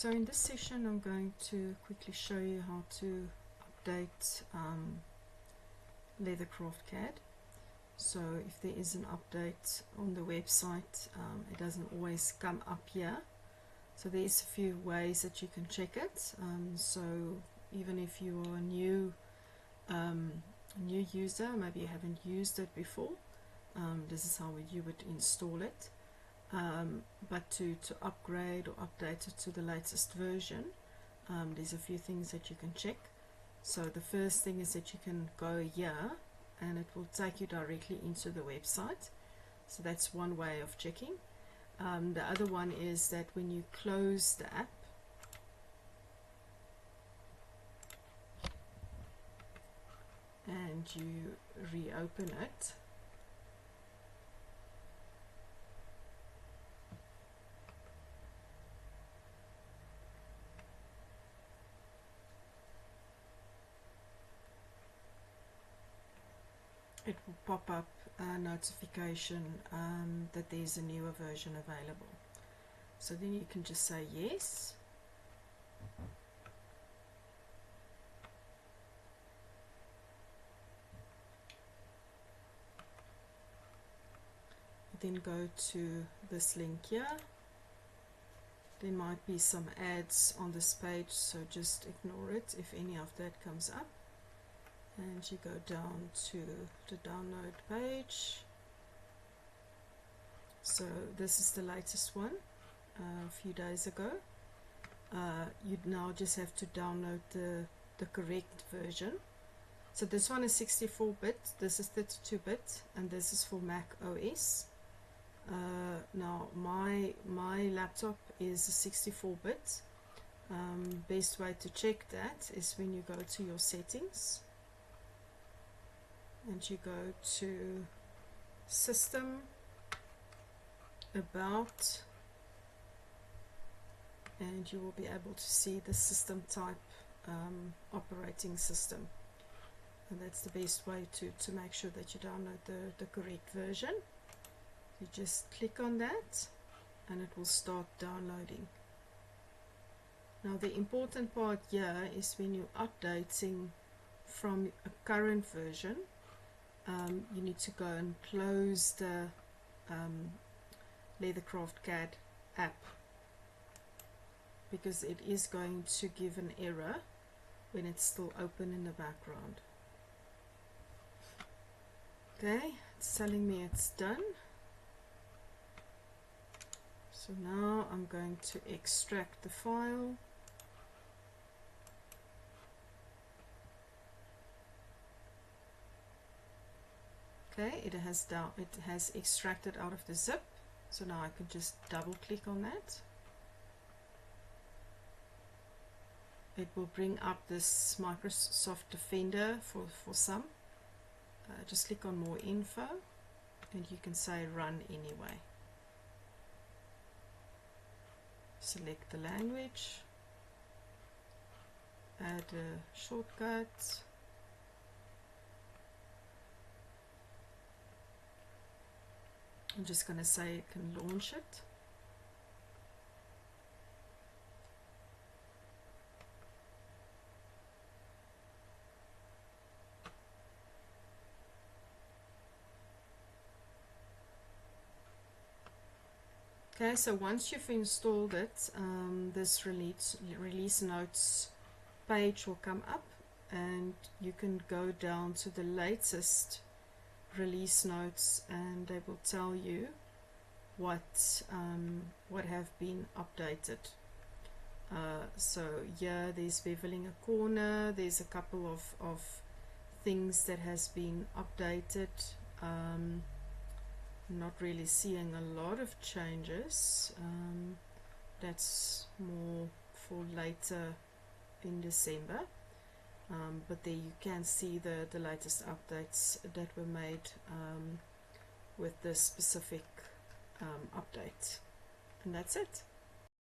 So in this session I'm going to quickly show you how to update LeatherCraft CAD. So if there is an update on the website, it doesn't always come up here. So there's a few ways that you can check it. So even if you are a new user, maybe you haven't used it before, this is how you would install it. But to upgrade or update it to the latest version, there's a few things that you can check. So the first thing is that you can go here and it will take you directly into the website. So that's one way of checking. The other one is that when you close the app, and you reopen it, it will pop up a notification that there's a newer version available. So then you can just say yes. Then go to this link here. There might be some ads on this page, so just ignore it if any of that comes up. And you go down to the download page. So this is the latest one, a few days ago. You'd now just have to download the correct version. So this one is 64-bit, this is 32-bit, and this is for Mac OS. Now my laptop is a 64-bit. Best way to check that is when you go to your settings and you go to System, About, and you will be able to see the system type, operating system, and that's the best way to make sure that you download the correct version. You just click on that and it will start downloading. Now the important part here is when you're updating from a current version, you need to go and close the LeatherCraft CAD app, because it is going to give an error when it's still open in the background. Okay, it's telling me it's done. So now I'm going to extract the file. Okay, it has extracted out of the zip. So now I can just double click on that. It will bring up this Microsoft Defender for some. Just click on more info and you can say run anyway. Select the language, add a shortcut, I'm just going to say it can launch it. Okay, so once you've installed it, this release notes page will come up and you can go down to the latest release notes and they will tell you what have been updated. So here there's beveling a corner, there's a couple of things that has been updated. Not really seeing a lot of changes. That's more for later in December, but there you can see the latest updates that were made with this specific update, and that's it.